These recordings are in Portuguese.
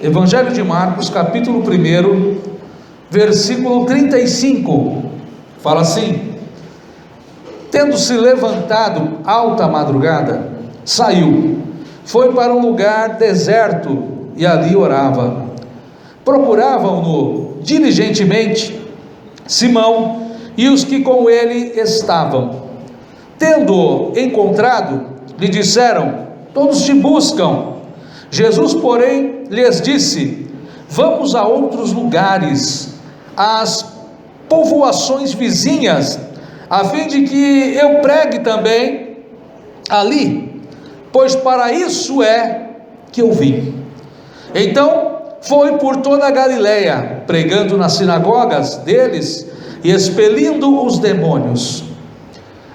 Evangelho de Marcos, capítulo 1, versículo 35, fala assim: tendo-se levantado alta madrugada, saiu, foi para um lugar deserto e ali orava. Procuravam-no diligentemente Simão e os que com ele estavam. Tendo-o encontrado, lhe disseram: todos te buscam. Jesus, porém, lhes disse: vamos a outros lugares, às povoações vizinhas, a fim de que eu pregue também ali, pois para isso é que eu vim. Então foi por toda a Galileia, pregando nas sinagogas deles e expelindo os demônios.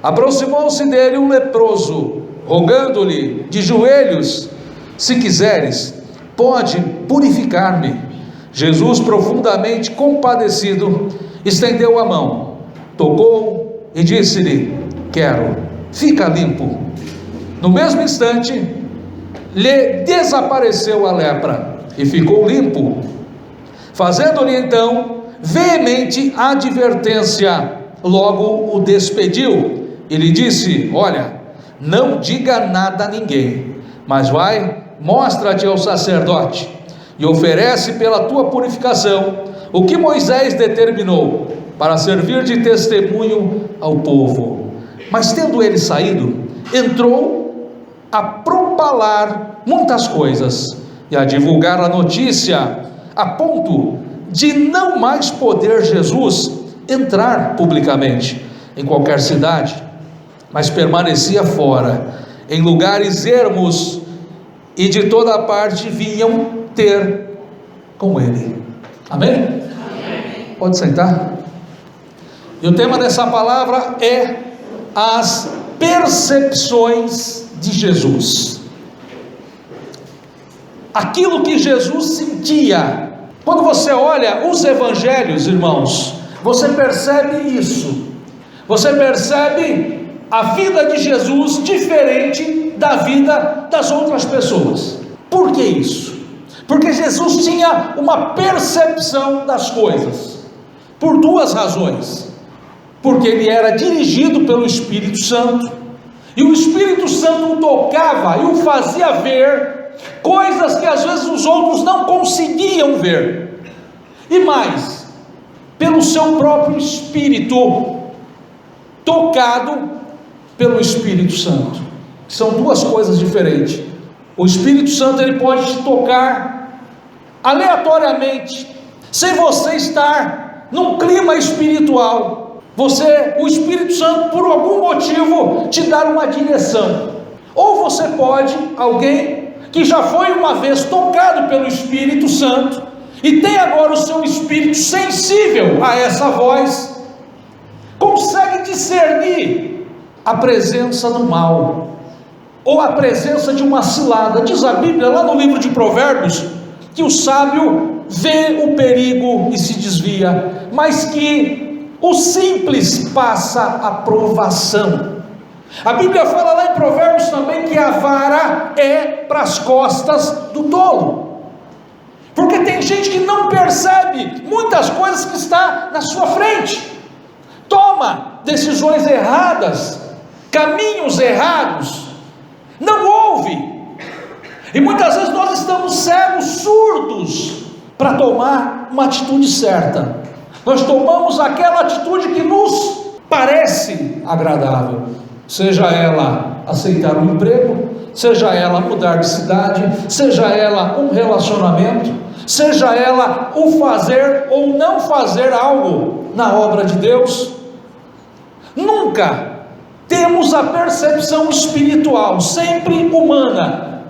Aproximou-se dele um leproso, rogando-lhe de joelhos: se quiseres, pode purificar-me. Jesus, profundamente compadecido, estendeu a mão, tocou e disse-lhe: quero, fica limpo. No mesmo instante, lhe desapareceu a lepra e ficou limpo. Fazendo-lhe então veemente advertência, logo o despediu e lhe disse: olha, não diga nada a ninguém, mas vai, mostra-te ao sacerdote e oferece pela tua purificação o que Moisés determinou, para servir de testemunho ao povo. Mas tendo ele saído, entrou a propalar muitas coisas e a divulgar a notícia, a ponto de não mais poder Jesus entrar publicamente em qualquer cidade, mas permanecia fora, em lugares ermos, e de toda parte vinham ter com ele. Amém? Amém. Pode sentar. E o tema dessa palavra é as percepções de Jesus. Aquilo que Jesus sentia. Quando você olha os evangelhos, irmãos, você percebe isso. Você percebe a vida de Jesus diferente da vida das outras pessoas. Por que isso? Porque Jesus tinha uma percepção das coisas, por duas razões. Porque ele era dirigido pelo Espírito Santo, e o Espírito Santo o tocava e o fazia ver coisas que às vezes os outros não conseguiam ver. E mais, pelo seu próprio Espírito, tocado pelo Espírito Santo. São duas coisas diferentes. O Espírito Santo, ele pode te tocar aleatoriamente, sem você estar num clima espiritual. O Espírito Santo, por algum motivo, te dar uma direção. Ou você pode, alguém que já foi uma vez tocado pelo Espírito Santo e tem agora o seu espírito sensível a essa voz, consegue discernir a presença do mal, ou a presença de uma cilada. Diz a Bíblia lá no livro de Provérbios, que o sábio vê o perigo e se desvia, mas que o simples passa a provação. A Bíblia fala lá em Provérbios também que a vara é para as costas do tolo, porque tem gente que não percebe muitas coisas que está na sua frente, toma decisões erradas, caminhos errados, não ouve, e muitas vezes nós estamos cegos, surdos, para tomar uma atitude certa. Nós tomamos aquela atitude que nos parece agradável, seja ela aceitar um emprego, seja ela mudar de cidade, seja ela um relacionamento, seja ela o fazer ou não fazer algo na obra de Deus. Nunca temos a percepção espiritual, sempre humana.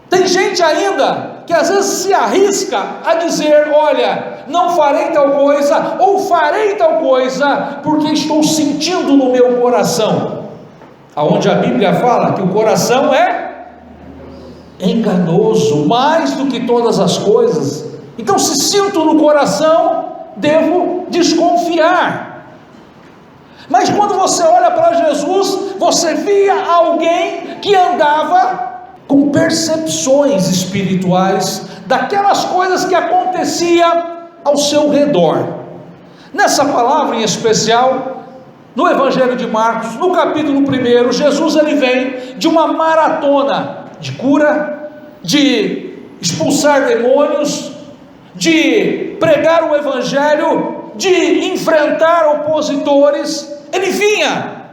Tem gente ainda que às vezes se arrisca a dizer: olha, não farei tal coisa, ou farei tal coisa, porque estou sentindo no meu coração. Aonde a Bíblia fala que o coração é enganoso, mais do que todas as coisas. Então, se sinto no coração, devo desconfiar. Mas quando você olha para Jesus, você via alguém que andava com percepções espirituais daquelas coisas que acontecia ao seu redor. Nessa palavra em especial, no Evangelho de Marcos, no capítulo 1, Jesus ele vem de uma maratona de cura, de expulsar demônios, de pregar o Evangelho, de enfrentar opositores. Ele vinha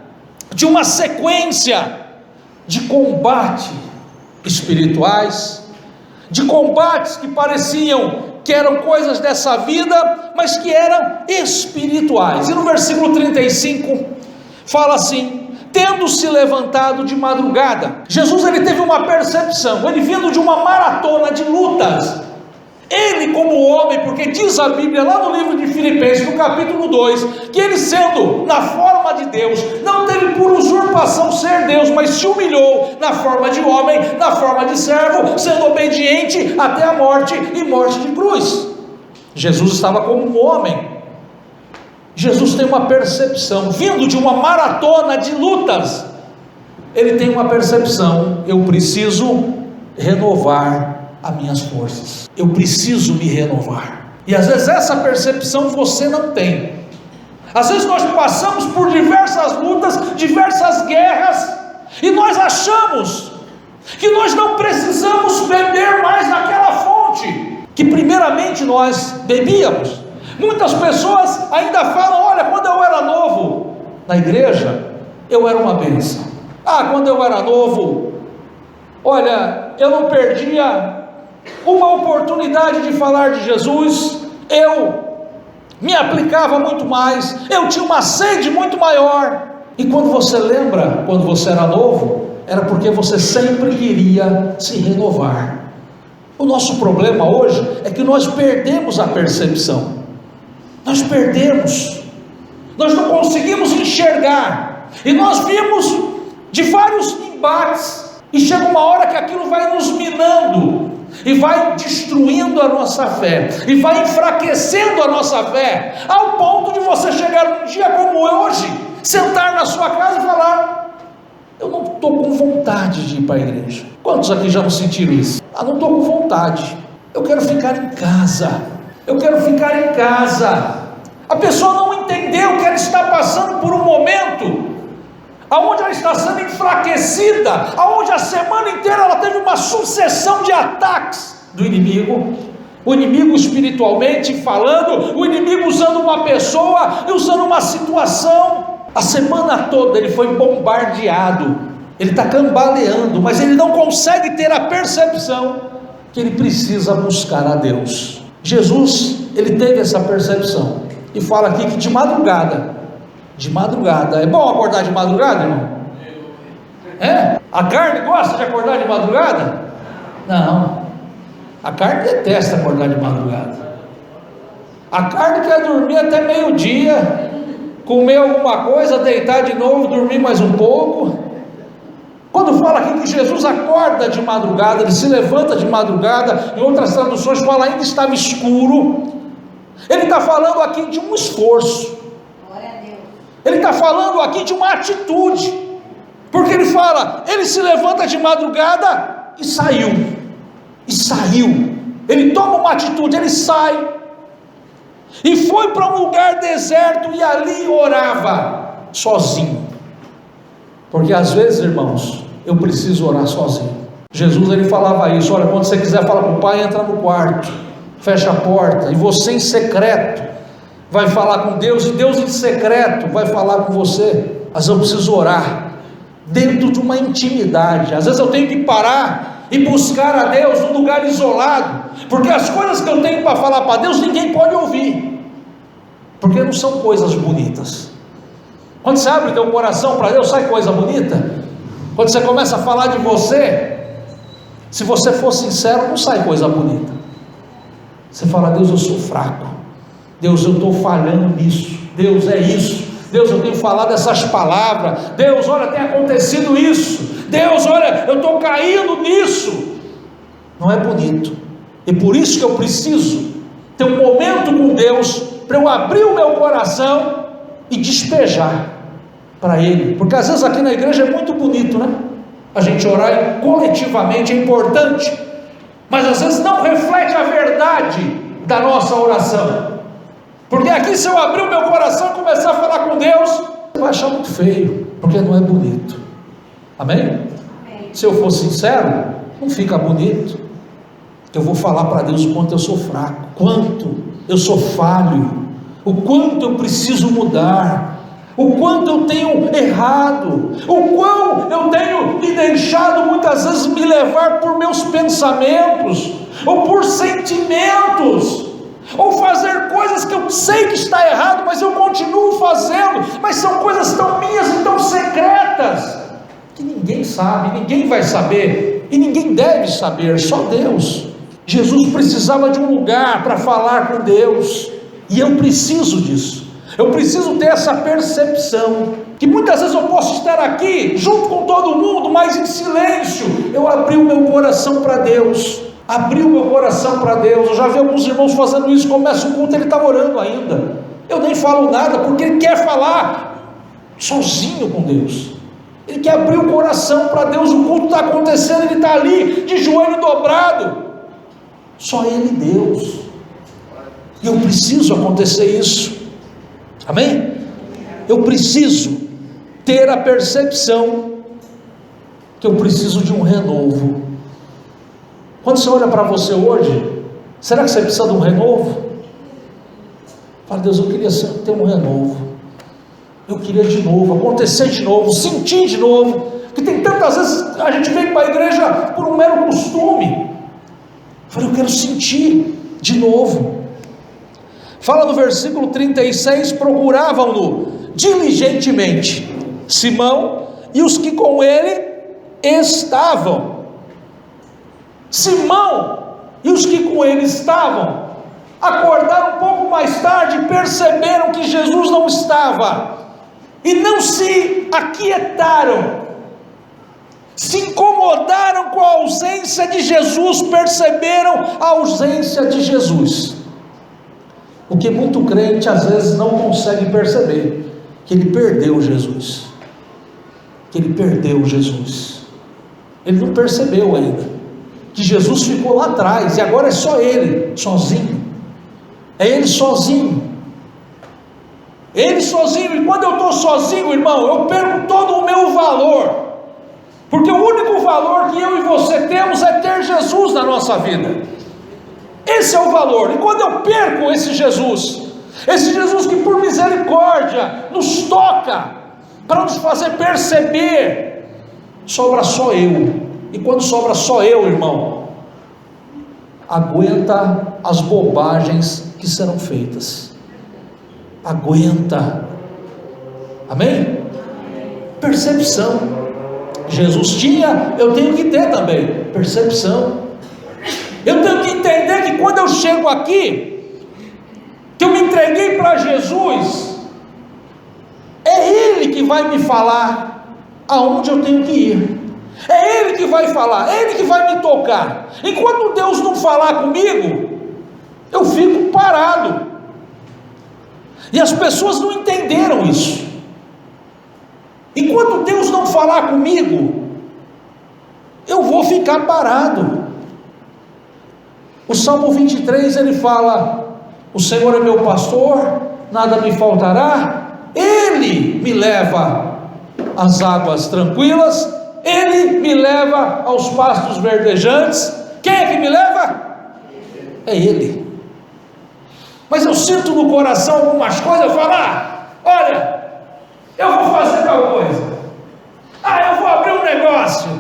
de uma sequência de combate espirituais, de combates que pareciam que eram coisas dessa vida, mas que eram espirituais. E no versículo 35 fala assim: tendo se levantado de madrugada. Jesus ele teve uma percepção, ele vindo de uma maratona de lutas, ele como homem, porque diz a Bíblia lá no livro de Filipenses, no capítulo 2, que ele sendo na forma de Deus, não teve por usurpação ser Deus, mas se humilhou na forma de homem, na forma de servo, sendo obediente até a morte e morte de cruz. Jesus estava como um homem. Jesus tem uma percepção, vindo de uma maratona de lutas, ele tem uma percepção: eu preciso renovar as minhas forças, eu preciso me renovar. E às vezes essa percepção você não tem. Às vezes nós passamos por diversas lutas, diversas guerras, e nós achamos que nós não precisamos beber mais daquela fonte que primeiramente nós bebíamos. Muitas pessoas ainda falam: olha, quando eu era novo na igreja, eu era uma bênção. Quando eu era novo, olha, eu não perdia uma oportunidade de falar de Jesus, eu me aplicava muito mais, eu tinha uma sede muito maior. E quando você lembra, quando você era novo, era porque você sempre queria se renovar. O nosso problema hoje é que nós perdemos a percepção, nós perdemos, nós não conseguimos enxergar, e nós vimos de vários embates, e chega uma hora que aquilo vai nos minando, e vai destruindo a nossa fé, e vai enfraquecendo a nossa fé, ao ponto de você chegar um dia como hoje, sentar na sua casa e falar: eu não estou com vontade de ir para a igreja. Quantos aqui já não sentiram isso? Não estou com vontade, eu quero ficar em casa, eu quero ficar em casa. A pessoa não entendeu que ela está passando por um momento aonde ela está sendo enfraquecida, aonde a semana inteira ela teve uma sucessão de ataques do inimigo, o inimigo espiritualmente falando, o inimigo usando uma pessoa e usando uma situação. A semana toda ele foi bombardeado, ele está cambaleando, mas ele não consegue ter a percepção que ele precisa buscar a Deus. Jesus, ele teve essa percepção, e fala aqui que de madrugada, é bom acordar de madrugada, irmão? A carne gosta de acordar de madrugada? Não, a carne detesta acordar de madrugada. A carne quer dormir até meio-dia, comer alguma coisa, deitar de novo, dormir mais um pouco. Quando fala aqui que Jesus acorda de madrugada, ele se levanta de madrugada, em outras traduções fala ainda estava escuro. Ele está falando aqui de um esforço, ele está falando aqui de uma atitude, porque ele fala, ele se levanta de madrugada e saiu, ele toma uma atitude, ele sai, e foi para um lugar deserto, e ali orava, sozinho, porque às vezes, irmãos, eu preciso orar sozinho. Jesus ele falava isso: olha, quando você quiser falar com o Pai, entra no quarto, fecha a porta, e você em secreto vai falar com Deus, e Deus em secreto vai falar com você. Mas eu preciso orar dentro de uma intimidade. Às vezes eu tenho que parar e buscar a Deus num lugar isolado, porque as coisas que eu tenho para falar para Deus, ninguém pode ouvir, porque não são coisas bonitas. Quando você abre o teu coração para Deus, sai coisa bonita. Quando você começa a falar de você, se você for sincero, não sai coisa bonita. Você fala: Deus, eu sou fraco, Deus, eu estou falhando nisso, Deus, é isso, Deus, eu tenho falado essas palavras, Deus, olha, tem acontecido isso, Deus, olha, eu estou caindo nisso. Não é bonito, e por isso que eu preciso ter um momento com Deus, para eu abrir o meu coração e despejar para Ele, porque às vezes aqui na igreja é muito bonito, né? A gente orar coletivamente é importante, mas às vezes não reflete a verdade da nossa oração. Porque aqui, se eu abrir o meu coração e começar a falar com Deus, você vai achar muito feio, porque não é bonito. Amém? Amém. Se eu for sincero, não fica bonito. Eu vou falar para Deus o quanto eu sou fraco, quanto eu sou falho, o quanto eu preciso mudar, o quanto eu tenho errado, o quão eu tenho me deixado muitas vezes me levar por meus pensamentos, ou por sentimentos, ou fazer coisas que eu sei que está errado, mas eu continuo fazendo, mas são coisas tão minhas e tão secretas, que ninguém sabe, ninguém vai saber, e ninguém deve saber, só Deus. Jesus precisava de um lugar para falar com Deus, e eu preciso disso. Eu preciso ter essa percepção, que muitas vezes eu posso estar aqui, junto com todo mundo, mas em silêncio. Eu abri o meu coração para Deus, abri o meu coração para Deus. Eu já vi alguns irmãos fazendo isso, começa o culto, ele está orando ainda, eu nem falo nada, porque ele quer falar sozinho com Deus, ele quer abrir o coração para Deus. O culto está acontecendo, ele está ali, de joelho dobrado, só ele e Deus, e eu preciso acontecer isso. Amém? Eu preciso ter a percepção que eu preciso de um renovo. Quando você olha para você hoje, será que você precisa de um renovo? Fala: Deus, eu queria ter um renovo, eu queria de novo, acontecer de novo, sentir de novo, porque tem tantas vezes a gente vem para a igreja por um mero costume. Fala: eu quero sentir de novo. Fala no versículo 36, procuravam-no diligentemente, Simão e os que com ele estavam. Simão e os que com ele estavam, acordaram um pouco mais tarde e perceberam que Jesus não estava, e não se aquietaram, se incomodaram com a ausência de Jesus, perceberam a ausência de Jesus. O que muito crente às vezes não consegue perceber, que ele perdeu Jesus, ele não percebeu ainda, que Jesus ficou lá atrás, e agora é só ele, sozinho, é ele sozinho, e quando eu estou sozinho, irmão, eu perco todo o meu valor, porque o único valor que eu e você temos é ter Jesus na nossa vida. Esse é o valor. E quando eu perco esse Jesus que por misericórdia nos toca, para nos fazer perceber, sobra só eu. E quando sobra só eu, irmão, aguenta as bobagens que serão feitas, aguenta. Amém? Percepção. Jesus tinha, eu tenho que ter também percepção. Eu tenho que entender que quando eu chego aqui, que eu me entreguei para Jesus, é Ele que vai me falar aonde eu tenho que ir, é Ele que vai falar, é Ele que vai me tocar. Enquanto Deus não falar comigo, eu fico parado, e as pessoas não entenderam isso. Enquanto Deus não falar comigo, eu vou ficar parado. O Salmo 23 ele fala: o Senhor é meu pastor, nada me faltará, Ele me leva às águas tranquilas, Ele me leva aos pastos verdejantes. Quem é que me leva? É Ele. Mas eu sinto no coração algumas coisas, eu falo: olha, eu vou fazer tal coisa, eu vou abrir um negócio,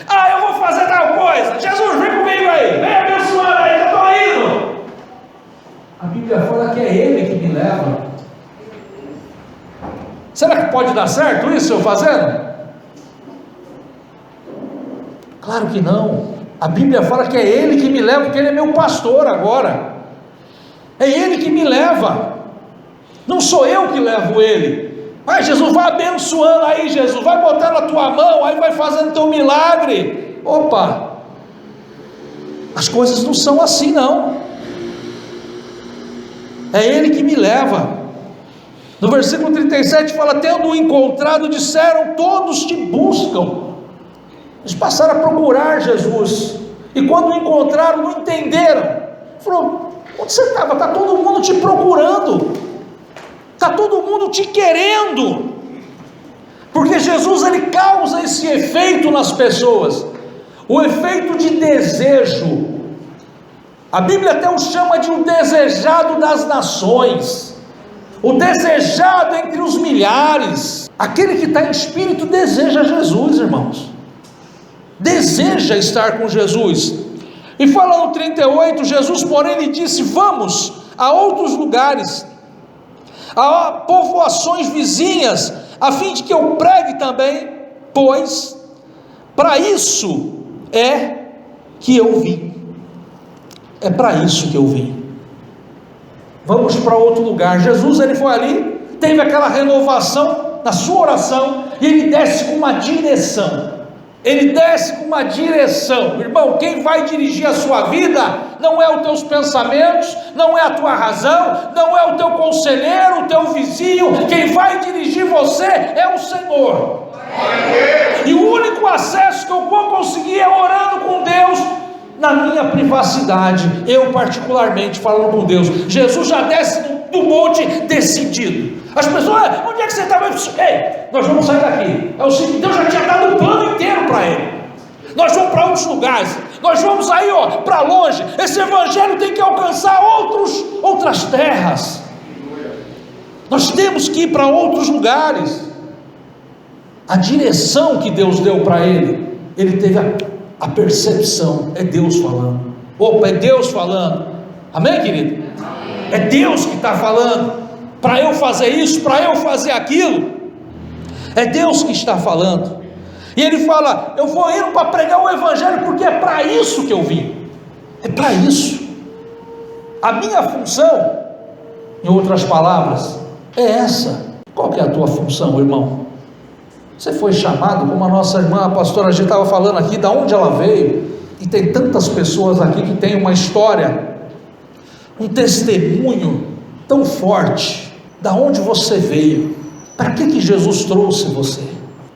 eu vou fazer tal coisa. Jesus, vem comigo aí, vem abençoar aí, eu estou indo. A Bíblia fala que é Ele que me leva. Será que pode dar certo isso eu fazendo? Claro que não. A Bíblia fala que é Ele que me leva, porque Ele é meu pastor agora, é Ele que me leva, não sou eu que levo Ele. Jesus, vai abençoando aí, Jesus, vai botar na tua mão, aí vai fazendo teu milagre. Opa, as coisas não são assim não, é Ele que me leva. No versículo 37 fala: tendo-o encontrado, disseram: todos te buscam. Eles passaram a procurar Jesus, E quando o encontraram, não entenderam. Falou: onde você estava? Está todo mundo te procurando, está todo mundo te querendo. Porque Jesus, ele causa esse efeito nas pessoas, o efeito de desejo. A Bíblia até o chama de o desejado das nações, o desejado entre os milhares. Aquele que está em espírito deseja Jesus, irmãos, deseja estar com Jesus. E fala no 38, Jesus porém lhe disse: vamos a outros lugares, a povoações vizinhas, a fim de que eu pregue também, pois para isso é que eu vim. É para isso que eu vim. Vamos para outro lugar. Jesus, ele foi ali, teve aquela renovação na sua oração, e ele desce com uma direção. Ele desce com uma direção. Irmão, quem vai dirigir a sua vida não é os teus pensamentos, não é a tua razão, não é o teu conselheiro, o teu vizinho. Quem vai dirigir você é o Senhor. E o único acesso que eu vou conseguir é orando com Deus, na minha privacidade, eu particularmente falando com Deus. Jesus já desce do monte decidido. As pessoas: onde é que você estava? Ei, nós vamos sair daqui. É o seguinte, Deus já tinha dado o plano inteiro para ele. Nós vamos para outros lugares, nós vamos aí para longe. Esse evangelho tem que alcançar outras terras. Nós temos que ir para outros lugares. A direção que Deus deu para ele, ele teve a percepção. É Deus falando. Opa, é Deus falando. Amém, querido? Amém. É Deus que está falando. Para eu fazer isso, para eu fazer aquilo, é Deus que está falando. E ele fala: eu vou indo para pregar o evangelho, porque é para isso que eu vim. É para isso. A minha função, em outras palavras, é essa. Qual que é a tua função, irmão? Você foi chamado, como a nossa irmã, a pastora, a gente estava falando aqui, da onde ela veio, e tem tantas pessoas aqui que têm uma história, um testemunho tão forte. Da onde você veio? Para que Jesus trouxe você?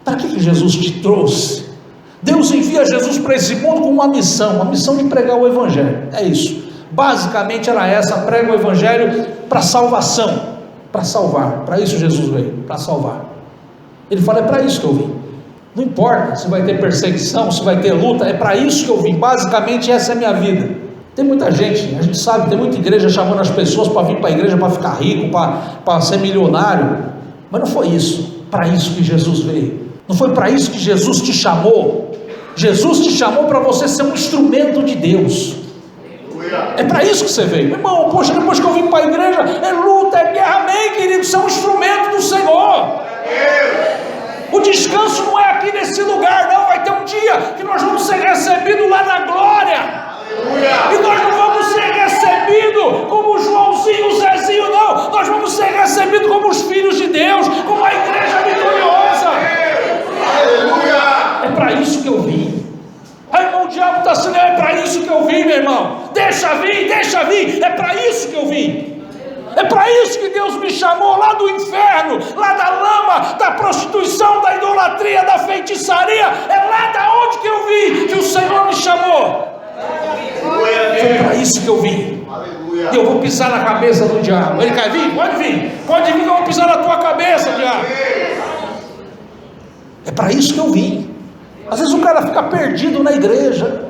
Para que Jesus te trouxe? Deus envia Jesus para esse mundo com uma missão de pregar o evangelho. É isso, basicamente era essa: prega o evangelho para salvação, para salvar. Para isso Jesus veio, para salvar. Ele fala: é para isso que eu vim. Não importa se vai ter perseguição, se vai ter luta, é para isso que eu vim. Basicamente essa é a minha vida. Tem muita gente, a gente sabe, tem muita igreja chamando as pessoas para vir para a igreja para ficar rico, para ser milionário. Mas não foi isso, para isso que Jesus veio. Não foi para isso que Jesus te chamou. Jesus te chamou para você ser um instrumento de Deus. É para isso que você veio. Irmão, poxa, depois que eu vim para a igreja, é luta, é guerra. Amém, querido, você é um instrumento do Senhor. O descanso não é aqui nesse lugar, não. Vai ter um dia que nós vamos ser recebidos lá na glória. E nós não vamos ser recebidos como o Joãozinho, o Zezinho, não. Nós vamos ser recebidos como os filhos de Deus, como a igreja vitoriosa. É para isso que eu vim. Aí, irmão, o diabo está assim: é para isso que eu vim, meu irmão. Deixa vir. É para isso que eu vim. É para isso que Deus me chamou lá do inferno, lá da lama, da prostituição, da idolatria, da feitiçaria. É lá da onde que eu vim, que o Senhor me chamou. Foi para isso que eu vim. E eu vou pisar na cabeça do diabo. Ele quer vir? Pode vir que eu vou pisar na tua cabeça, diabo. É para isso que eu vim. Às vezes o cara fica perdido na igreja.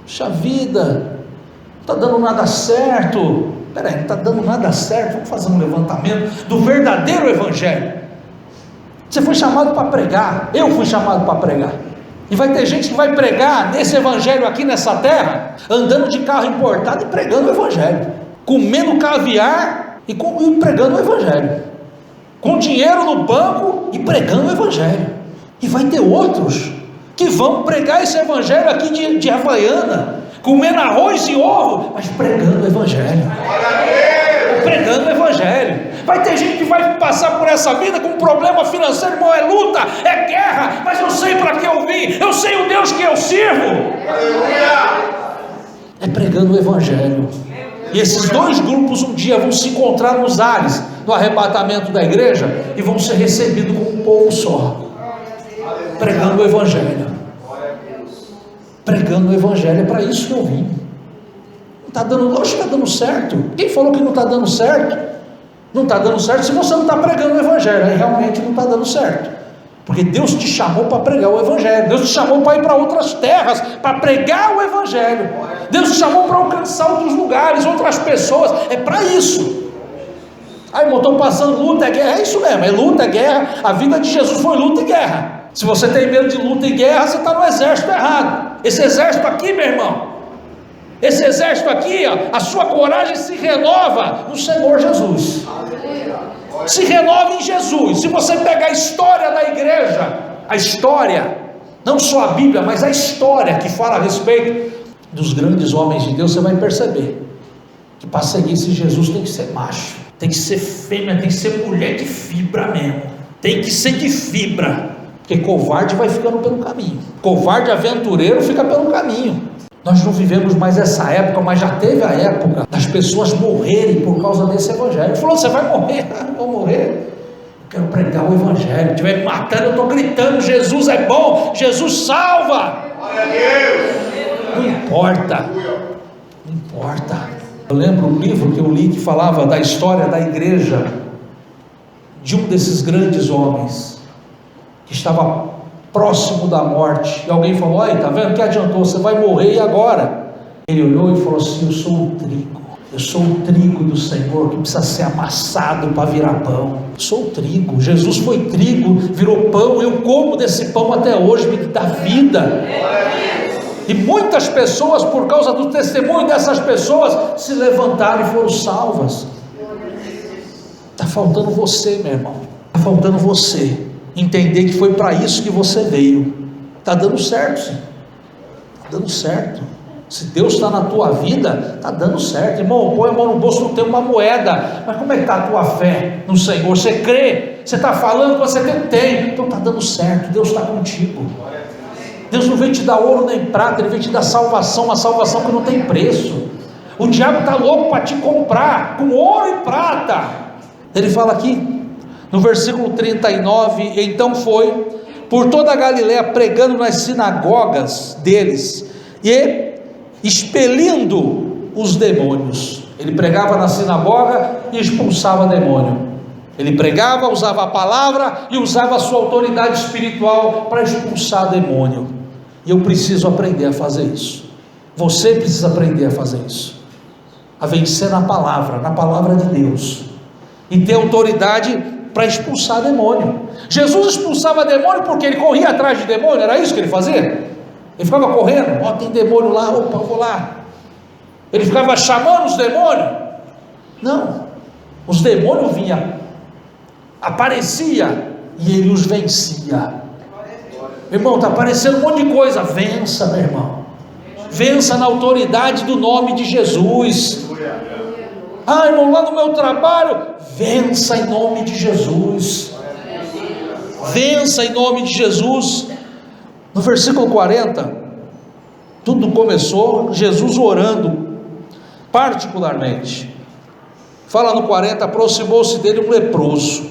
Puxa vida, não está dando nada certo. Peraí, não está dando nada certo. Vamos fazer um levantamento do verdadeiro evangelho. Você foi chamado para pregar. Eu fui chamado para pregar. E vai ter gente que vai pregar nesse evangelho aqui nessa terra, andando de carro importado e pregando o evangelho, comendo caviar e pregando o evangelho, com dinheiro no banco e pregando o evangelho. E vai ter outros que vão pregar esse evangelho aqui de Havaiana, comendo arroz e ovo, mas pregando o evangelho. Pregando o evangelho. Vai ter gente que vai passar por essa vida com problema financeiro, irmão, é luta, é guerra, mas eu sei para que eu vim, eu sei o Deus que eu sirvo. É pregando o evangelho. E esses dois grupos um dia vão se encontrar nos ares, no arrebatamento da igreja, e vão ser recebidos como um povo só, pregando o evangelho. pregando o evangelho. É para isso que eu vim. Não está dando, lógico que está dando certo. Quem falou que não está dando certo? Não está dando certo se você não está pregando o evangelho. Aí realmente não está dando certo, porque Deus te chamou para pregar o evangelho. Deus te chamou para ir para outras terras, para pregar o evangelho. Deus te chamou para alcançar outros lugares, outras pessoas. É para isso. Aí, irmão, estou passando luta e guerra. É isso mesmo, é luta, guerra. A vida de Jesus foi luta e guerra. Se você tem medo de luta e guerra, você está no exército errado. Esse exército aqui, meu irmão, esse exército aqui, ó, a sua coragem se renova no Senhor Jesus. Se renova em Jesus. Se você pegar a história da igreja, a história, não só a Bíblia, mas a história que fala a respeito dos grandes homens de Deus, você vai perceber que para seguir esse Jesus tem que ser macho, tem que ser fêmea, tem que ser mulher de fibra mesmo, tem que ser de fibra, porque covarde vai ficando pelo caminho, covarde aventureiro fica pelo caminho. Nós não vivemos mais essa época, mas já teve a época das pessoas morrerem por causa desse evangelho. Ele falou: você vai morrer? Vou morrer. Eu quero pregar o evangelho. Se estiver me matando, eu estou gritando: Jesus é bom, Jesus salva. Não importa, não importa. Eu lembro um livro que eu li que falava da história da igreja, de um desses grandes homens que estava próximo da morte, e alguém falou: olha, está vendo, que adiantou, você vai morrer, e agora? Ele olhou e falou assim: eu sou o trigo, eu sou o trigo do Senhor, que precisa ser amassado para virar pão. Eu sou o trigo, Jesus foi trigo, virou pão, eu como desse pão até hoje, me dá vida. E muitas pessoas, por causa do testemunho dessas pessoas, se levantaram e foram salvas. Está faltando você, meu irmão, está faltando você entender que foi para isso que você veio. Está dando certo, sim, está dando certo. Se Deus está na tua vida, está dando certo. Irmão, põe a mão no bolso, não tem uma moeda, mas como é que está a tua fé no Senhor? Você crê? Você está falando que você tem, então está dando certo. Deus está contigo. Deus não vem te dar ouro nem prata, Ele vem te dar salvação, uma salvação que não tem preço. O diabo está louco para te comprar com ouro e prata. Ele fala aqui no versículo 39: então foi por toda a Galiléia, pregando nas sinagogas deles e expelindo os demônios. Ele pregava na sinagoga e expulsava demônio. Ele pregava, usava a palavra e usava a sua autoridade espiritual para expulsar demônio. E eu preciso aprender a fazer isso. Você precisa aprender a fazer isso, a vencer na palavra de Deus, e ter autoridade para expulsar demônio. Jesus expulsava demônio porque ele corria atrás de demônio, era isso que ele fazia? Ele ficava correndo: ó, tem demônio lá, opa, eu vou lá. Ele ficava chamando os demônios? Não, os demônios vinham, aparecia e ele os vencia. Irmão, está aparecendo um monte de coisa, vença, meu irmão, vença na autoridade do nome de Jesus. Ah, irmão, lá no meu trabalho, vença em nome de Jesus, vença em nome de Jesus. No versículo 40, tudo começou Jesus orando particularmente. Fala no 40: aproximou-se dele um leproso,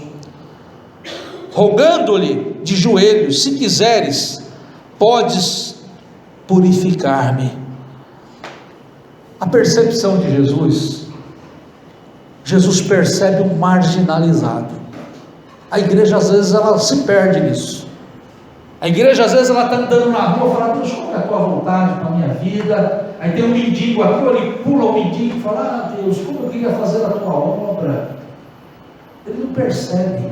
rogando-lhe de joelhos: se quiseres, podes purificar-me. A percepção de Jesus, Jesus percebe um marginalizado. A igreja às vezes ela se perde nisso. A igreja às vezes ela está andando na rua, fala: Deus, qual é a tua vontade para a minha vida? Aí tem um mendigo aqui, ele pula o mendigo e fala: ah, Deus, como eu queria fazer a tua obra. Ele não percebe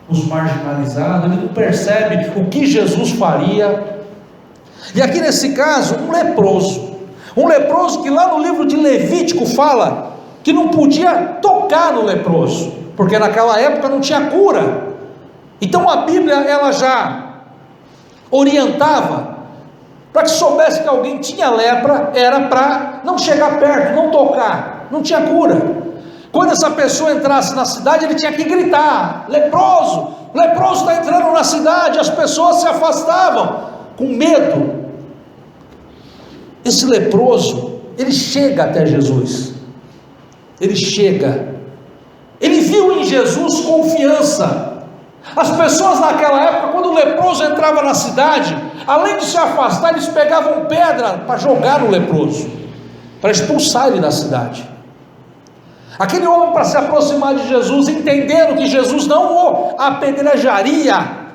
os marginalizados, ele não percebe o que Jesus faria. E aqui nesse caso, um leproso que lá no livro de Levítico fala que não podia tocar no leproso, porque naquela época não tinha cura. Então a Bíblia ela já orientava, para que soubesse que alguém tinha lepra, era para não chegar perto, não tocar, não tinha cura. Quando essa pessoa entrasse na cidade, ele tinha que gritar: leproso, leproso está entrando na cidade. As pessoas se afastavam com medo. Esse leproso, ele chega até Jesus, ele viu em Jesus confiança. As pessoas naquela época, quando o leproso entrava na cidade, além de se afastar, eles pegavam pedra para jogar no leproso, para expulsar ele da cidade. Aquele homem, para se aproximar de Jesus, entendendo que Jesus não o apedrejaria,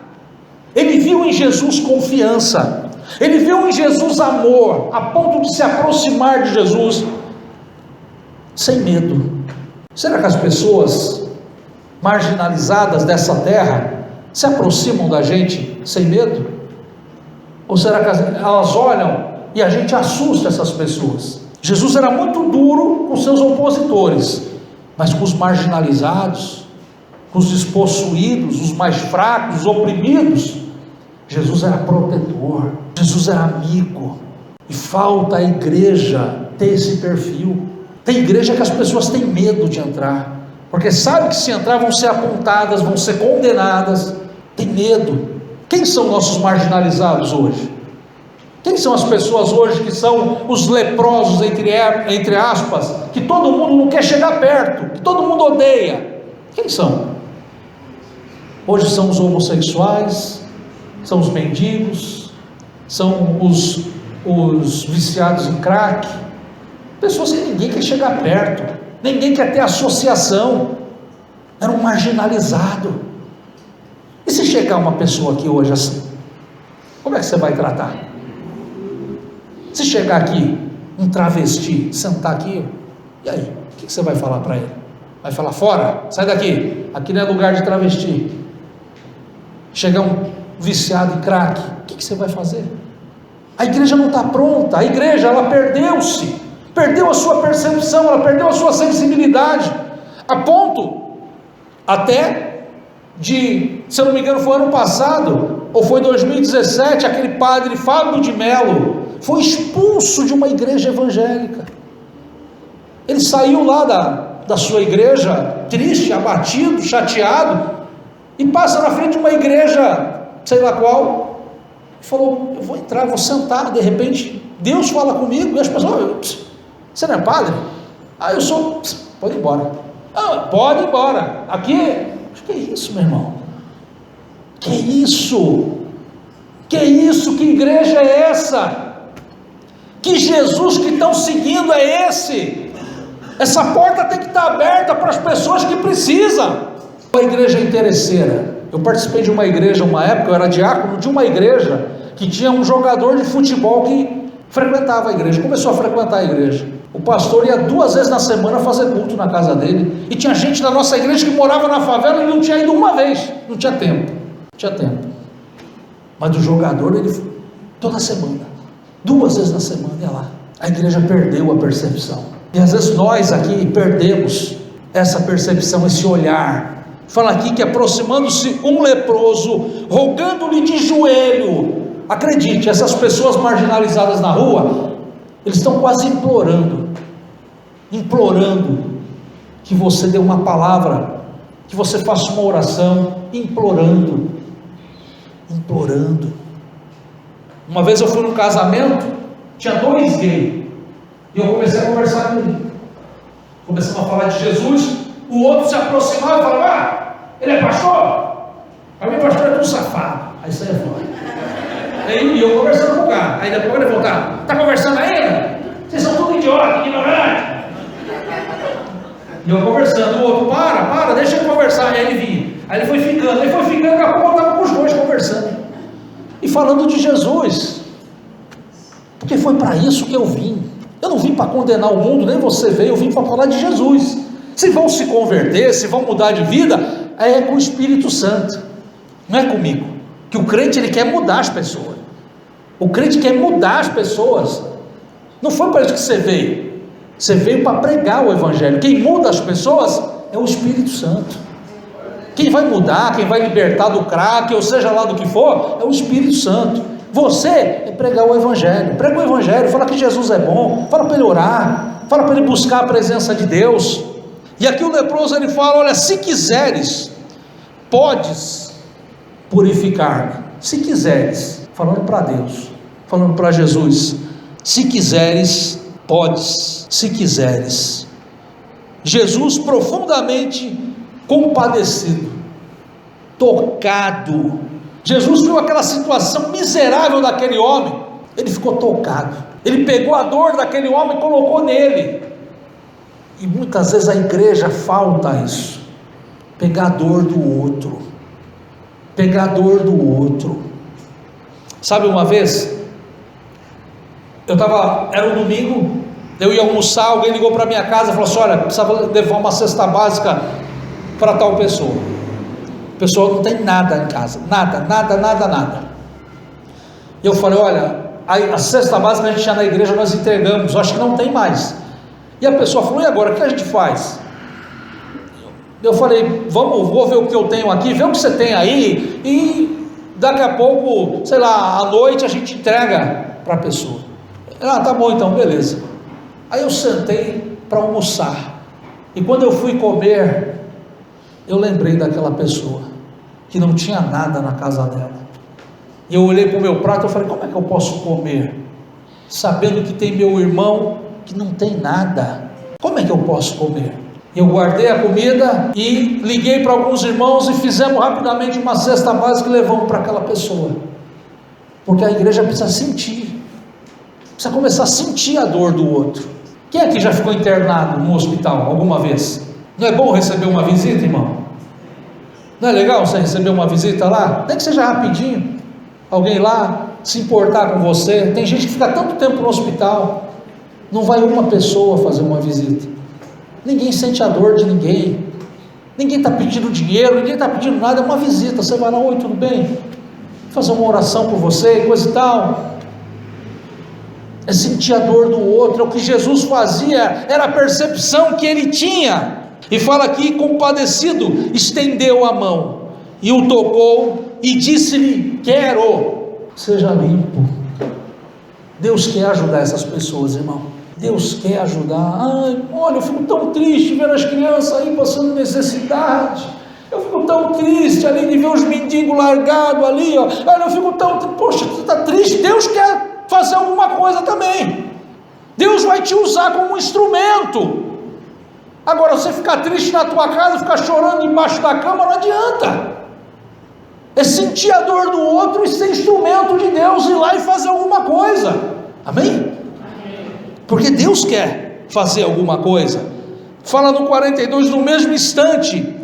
ele viu em Jesus confiança, ele viu em Jesus amor, a ponto de se aproximar de Jesus sem medo. Será que as pessoas marginalizadas dessa terra se aproximam da gente sem medo? Ou será que elas olham e a gente assusta essas pessoas? Jesus era muito duro com seus opositores, mas com os marginalizados, com os despossuídos, os mais fracos, os oprimidos, Jesus era protetor, Jesus era amigo. E falta a igreja ter esse perfil. Tem igreja que as pessoas têm medo de entrar, porque sabe que se entrar vão ser apontadas, vão ser condenadas, tem medo. Quem são nossos marginalizados hoje? Quem são as pessoas hoje que são os leprosos, entre aspas, que todo mundo não quer chegar perto, que todo mundo odeia? Quem são? Hoje são os homossexuais, são os mendigos, são os viciados em crack, pessoas que ninguém quer chegar perto, ninguém quer ter associação, era um marginalizado. E se chegar uma pessoa aqui hoje assim, como é que você vai tratar? Se chegar aqui um travesti, sentar aqui, e aí, o que você vai falar para ele? Vai falar, fora, sai daqui, aqui não é lugar de travesti. Chegar um viciado em crack, o que você vai fazer? A igreja não está pronta, a igreja ela perdeu-se, perdeu a sua percepção, ela perdeu a sua sensibilidade, a ponto até de, se eu não me engano foi ano passado, ou foi 2017, aquele padre Fábio de Mello foi expulso de uma igreja evangélica. Ele saiu lá da sua igreja, triste, abatido, chateado, e passa na frente de uma igreja, sei lá qual, e falou, eu vou entrar, vou sentar, de repente, Deus fala comigo, e as pessoas, você não é padre? Eu sou, pode ir embora. Pode ir embora, aqui, que é isso, meu irmão? Que isso? Que isso? Que igreja é essa? Que Jesus que estão seguindo é esse? Essa porta tem que estar aberta para as pessoas que precisam. Uma igreja interesseira. Eu participei de uma igreja, uma época, eu era diácono de uma igreja que tinha um jogador de futebol que frequentava a igreja, começou a frequentar a igreja. O pastor ia 2 vezes na semana fazer culto na casa dele, e tinha gente da nossa igreja que morava na favela e não tinha ido uma vez, não tinha tempo, mas do jogador ele foi toda semana, 2 vezes na semana ia lá. A igreja perdeu a percepção, e às vezes nós aqui perdemos essa percepção, esse olhar. Fala aqui que aproximando-se um leproso, rogando-lhe de joelho. Acredite, essas pessoas marginalizadas na rua, eles estão quase implorando que você dê uma palavra, que você faça uma oração, implorando. Uma vez eu fui num casamento, tinha 2 gays, e eu comecei a conversar com um, começamos a falar de Jesus, o outro se aproximava e falava, ele é pastor? Para mim pastor é tudo safado, aí saia fora. E eu conversando com o cara, aí depois ele voltar, está conversando ainda? Vocês são tudo idiota, ignorante. E eu conversando, o outro, para, deixa eu conversar. Aí ele vinha, aí ele foi ficando, daqui a pouco eu estava com os 2 conversando, e falando de Jesus, porque foi para isso que eu vim. Eu não vim para condenar o mundo, nem você veio, eu vim para falar de Jesus. Se vão se converter, se vão mudar de vida, é com o Espírito Santo, não é comigo. Que o crente ele quer mudar as pessoas, o crente quer mudar as pessoas, não foi para isso que você veio para pregar o Evangelho. Quem muda as pessoas é o Espírito Santo. Quem vai mudar, quem vai libertar do crack, ou seja lá do que for, é o Espírito Santo. Você é pregar o Evangelho, prega o Evangelho, fala que Jesus é bom, fala para ele orar, fala para ele buscar a presença de Deus. E aqui o leproso ele fala, olha, se quiseres, podes purificar-me, se quiseres, falando para Deus, falando para Jesus, se quiseres, podes, se quiseres. Jesus profundamente compadecido, tocado. Jesus viu aquela situação miserável daquele homem, ele ficou tocado. Ele pegou a dor daquele homem e colocou nele. E muitas vezes a igreja falta isso, pegar a dor do outro, pegar a dor do outro. Sabe, uma vez, era um domingo, eu ia almoçar, alguém ligou para minha casa e falou assim: olha, precisava levar uma cesta básica para tal pessoa. A pessoa não tem nada em casa, nada. E eu falei: olha, a cesta básica a gente já na igreja nós entregamos, eu acho que não tem mais. E a pessoa falou: e agora, o que a gente faz? Eu falei: vou ver o que eu tenho aqui, vê o que você tem aí, e daqui a pouco, sei lá, à noite a gente entrega para a pessoa. Tá bom então, beleza. Aí eu sentei para almoçar, e quando eu fui comer, eu lembrei daquela pessoa, que não tinha nada na casa dela, e eu olhei para o meu prato, eu falei: como é que eu posso comer, sabendo que tem meu irmão que não tem nada? Como é que eu posso comer? Eu guardei a comida e liguei para alguns irmãos e fizemos rapidamente uma cesta básica e levamos para aquela pessoa, porque a igreja precisa sentir, precisa começar a sentir a dor do outro. Quem aqui já ficou internado no hospital alguma vez? Não é bom receber uma visita, irmão? Não é legal você receber uma visita lá? Nem que seja rapidinho, alguém lá se importar com você. Tem gente que fica tanto tempo no hospital, não vai uma pessoa fazer uma visita. Ninguém sente a dor de ninguém, ninguém está pedindo dinheiro, ninguém está pedindo nada, é uma visita. Você vai lá: oi, tudo bem? Vou fazer uma oração por você, coisa e tal. É sentir a dor do outro. É o que Jesus fazia, era a percepção que ele tinha. E fala aqui: compadecido, estendeu a mão e o tocou e disse-lhe: quero, seja limpo. Deus quer ajudar essas pessoas, irmão. Deus quer ajudar. Olha, eu fico tão triste vendo as crianças aí passando necessidade. Eu fico tão triste ali de ver os mendigos largados ali, ó. Olha, eu fico tão, poxa, você está triste? Deus quer fazer alguma coisa também. Deus vai te usar como um instrumento. Agora, você ficar triste na tua casa, ficar chorando embaixo da cama, não adianta. É sentir a dor do outro e ser instrumento de Deus, ir lá e fazer alguma coisa. Amém? Porque Deus quer fazer alguma coisa. Fala no 42, no mesmo instante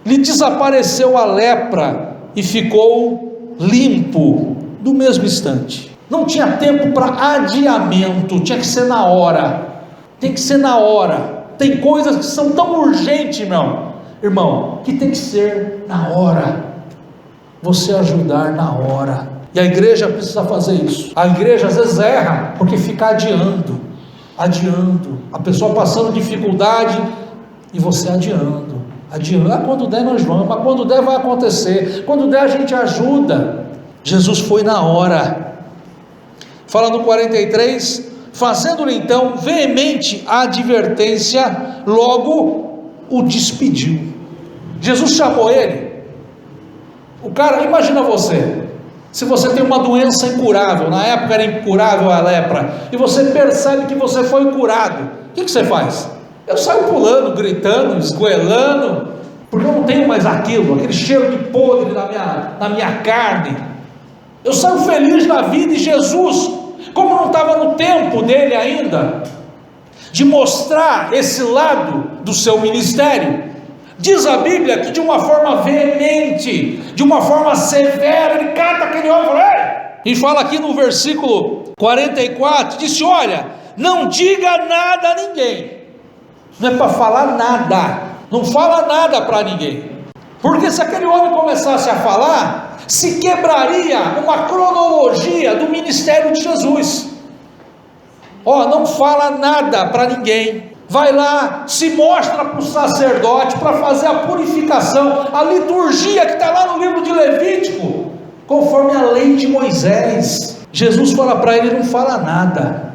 lhe desapareceu a lepra e ficou limpo. No mesmo instante. Não tinha tempo para adiamento, tinha que ser na hora. Tem que ser na hora. Tem coisas que são tão urgentes, irmão, que tem que ser na hora. Você ajudar na hora. E a igreja precisa fazer isso. A igreja às vezes erra porque fica adiando. A pessoa passando dificuldade e você adiando. Quando der nós vamos, mas quando der vai acontecer, quando der a gente ajuda. Jesus foi na hora. Fala no 43, fazendo-lhe então veemente a advertência, logo o despediu. Jesus chamou ele. O cara, imagina você, se você tem uma doença incurável, na época era incurável a lepra, e você percebe que você foi curado, o que você faz? Eu saio pulando, gritando, esgoelando, porque eu não tenho mais aquele cheiro de podre na minha carne. Eu saio feliz na vida. E Jesus, como não estava no tempo dele ainda, de mostrar esse lado do seu ministério, diz a Bíblia que de uma forma veemente, de uma forma severa, ele cata aquele homem e fala: ei! E fala aqui no versículo 44, disse: olha, não diga nada a ninguém. Não é para falar nada, não fala nada para ninguém, porque se aquele homem começasse a falar, se quebraria uma cronologia do ministério de Jesus. Não fala nada para ninguém. Vai lá, se mostra para o sacerdote para fazer a purificação, a liturgia que está lá no livro de Levítico, conforme a lei de Moisés. Jesus fala para ele: não fala nada,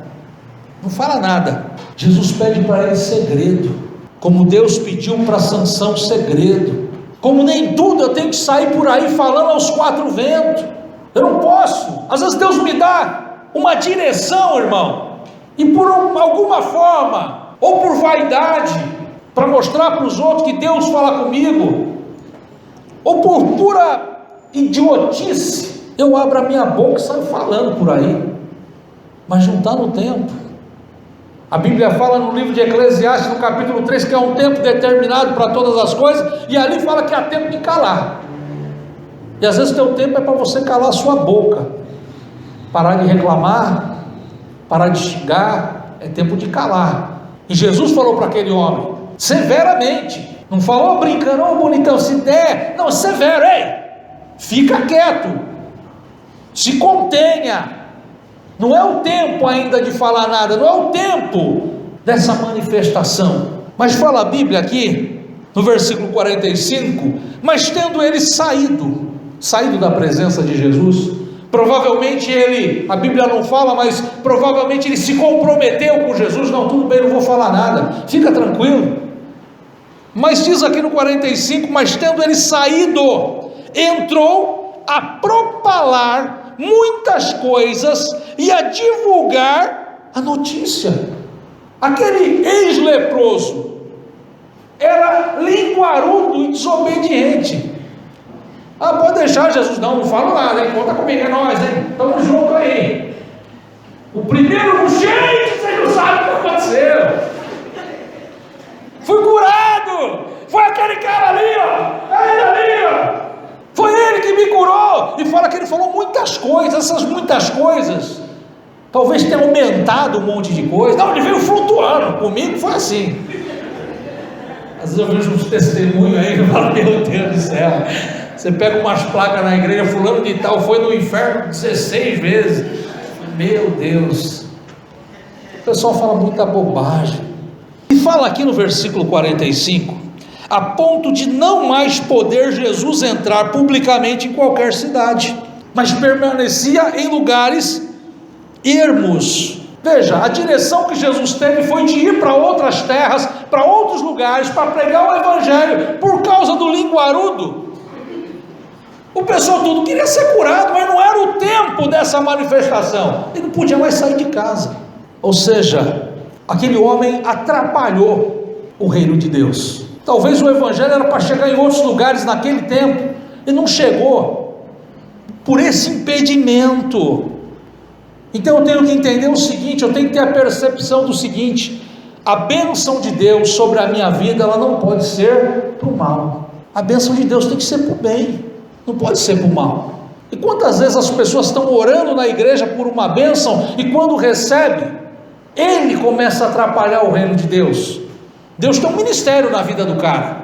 não fala nada. Jesus pede para ele segredo, como Deus pediu para Sansão segredo. Como nem tudo eu tenho que sair por aí falando aos quatro ventos, eu não posso. Às vezes Deus me dá uma direção, irmão, e por alguma forma, ou por vaidade, para mostrar para os outros que Deus fala comigo, ou por pura idiotice, eu abro a minha boca e saio falando por aí, mas não está no tempo. A Bíblia fala no livro de Eclesiastes, no capítulo 3, que é um tempo determinado para todas as coisas, e ali fala que há tempo de calar, e às vezes o teu tempo é para você calar a sua boca, parar de reclamar, parar de xingar, é tempo de calar. E Jesus falou para aquele homem, severamente, não falou brincando, ô bonitão, se der, não, severo, ei, fica quieto, se contenha, não é o tempo ainda de falar nada, não é o tempo dessa manifestação. Mas fala a Bíblia aqui, no versículo 45, mas tendo ele saído da presença de Jesus, provavelmente ele, a Bíblia não fala, mas provavelmente ele se comprometeu com Jesus, não, tudo bem, não vou falar nada, fica tranquilo. Mas diz aqui no 45, mas tendo ele saído, entrou a propalar muitas coisas e a divulgar a notícia. Aquele ex-leproso era linguarudo e desobediente. Ah, pode deixar, Jesus, não falo nada, hein? Conta comigo, é nós, hein? Estamos juntos aí. O primeiro, gente, você não sabe o que aconteceu. Fui curado, foi aquele cara ali, ó, é ele ali, ó, foi ele que me curou. E fala que ele falou muitas coisas, essas muitas coisas, talvez tenha aumentado um monte de coisa. Não, ele veio flutuando, comigo foi assim. Às vezes eu vejo uns testemunhos aí, eu falo, meu Deus do céu, você pega umas placas na igreja, fulano de tal foi no inferno 16 vezes, meu Deus, o pessoal fala muita bobagem. E fala aqui no versículo 45, a ponto de não mais poder Jesus entrar publicamente em qualquer cidade, mas permanecia em lugares ermos. Veja, a direção que Jesus teve foi de ir para outras terras, para outros lugares, para pregar o evangelho, por causa do linguarudo. O pessoal tudo queria ser curado, mas não era o tempo dessa manifestação, ele não podia mais sair de casa. Ou seja, aquele homem atrapalhou o reino de Deus. Talvez o evangelho era para chegar em outros lugares naquele tempo, e não chegou, por esse impedimento. Então eu tenho que entender o seguinte, eu tenho que ter a percepção do seguinte, a bênção de Deus sobre a minha vida, ela não pode ser para o mal, a bênção de Deus tem que ser para o bem, não pode ser para o mal. E quantas vezes as pessoas estão orando na igreja por uma bênção, e quando recebe, ele começa a atrapalhar o reino de Deus. Deus tem um ministério na vida do cara.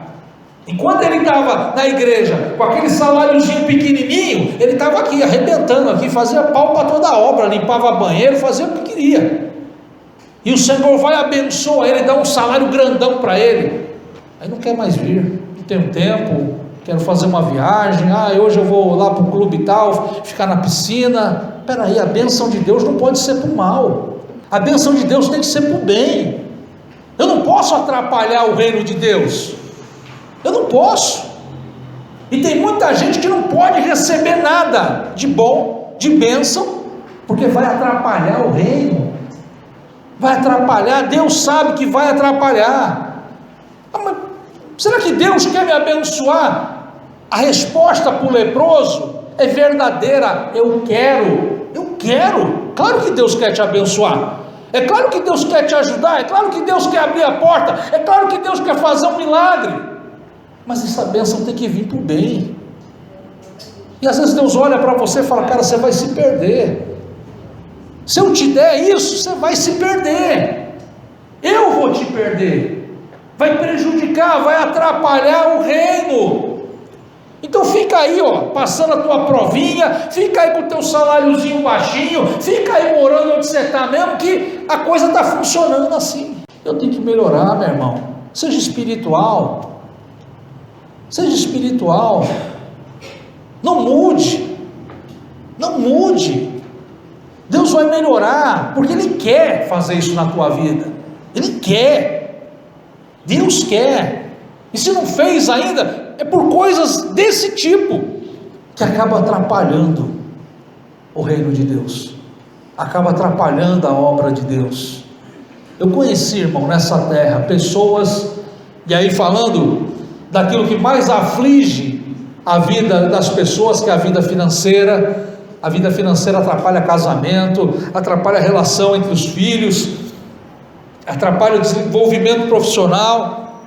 Enquanto ele estava na igreja com aquele saláriozinho pequenininho, ele estava aqui arrebentando aqui, fazia pau para toda a obra, limpava banheiro, fazia o que queria. E o Senhor vai abençoar ele, dá um salário grandão para ele. Aí não quer mais vir, não tenho tempo, quero fazer uma viagem, hoje eu vou lá para o clube e tal, ficar na piscina. Espera aí, a bênção de Deus não pode ser para o mal, a bênção de Deus tem que ser para o bem. Eu não posso atrapalhar o reino de Deus, eu não posso. E tem muita gente que não pode receber nada de bom, de bênção, porque vai atrapalhar o reino, vai atrapalhar. Deus sabe que vai atrapalhar. Mas será que Deus quer me abençoar? A resposta para o leproso é verdadeira, eu quero, claro que Deus quer te abençoar, é claro que Deus quer te ajudar, é claro que Deus quer abrir a porta, é claro que Deus quer fazer um milagre, mas essa bênção tem que vir para o bem. E às vezes Deus olha para você e fala, cara, você vai se perder, se eu te der isso, você vai se perder, eu vou te perder, vai prejudicar, vai atrapalhar o reino. Então fica aí, passando a tua provinha, fica aí com o teu saláriozinho baixinho, fica aí morando onde você está mesmo, que a coisa está funcionando assim. Eu tenho que melhorar, meu irmão. Seja espiritual, não mude, Deus vai melhorar, porque Ele quer fazer isso na tua vida, Deus quer, e se não fez ainda, é por coisas desse tipo, que acaba atrapalhando o reino de Deus, acaba atrapalhando a obra de Deus. Eu conheci, irmão, nessa terra, pessoas, e aí falando daquilo que mais aflige a vida das pessoas, que é a vida financeira. A vida financeira atrapalha casamento, atrapalha a relação entre os filhos, atrapalha o desenvolvimento profissional.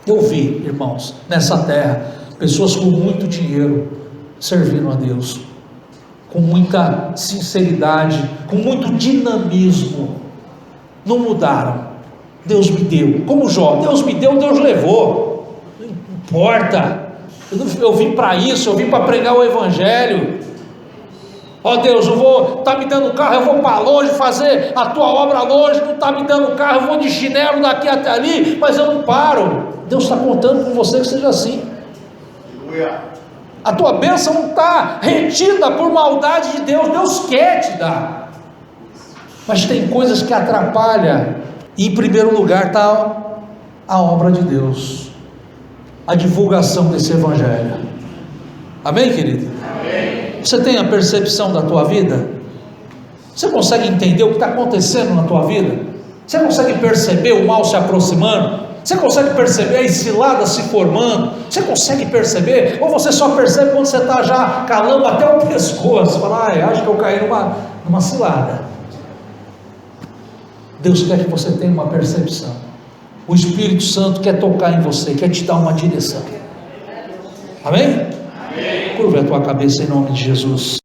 Eu vi, irmãos, nessa terra, pessoas com muito dinheiro servindo a Deus, com muita sinceridade, com muito dinamismo, não mudaram. Deus me deu, como Jó, Deus me deu, Deus levou, não importa, eu vim para isso, eu vim para pregar o Evangelho. Ó Deus, eu vou, está me dando carro, eu vou para longe fazer a tua obra longe, não está me dando carro, eu vou de chinelo daqui até ali, mas eu não paro. Deus está contando com você que seja assim. A tua bênção não está retida por maldade de Deus, Deus quer te dar, mas tem coisas que atrapalham, e em primeiro lugar está a obra de Deus, a divulgação desse Evangelho. Amém, querido? Amém. Você tem a percepção da tua vida? Você consegue entender o que está acontecendo na tua vida? Você consegue perceber o mal se aproximando? Você consegue perceber a cilada se formando? Você consegue perceber? Ou você só percebe quando você está já calando até o pescoço? Fala, acho que eu caí numa cilada. Deus quer que você tenha uma percepção. O Espírito Santo quer tocar em você, quer te dar uma direção. Amém? Curva a tua cabeça em nome de Jesus.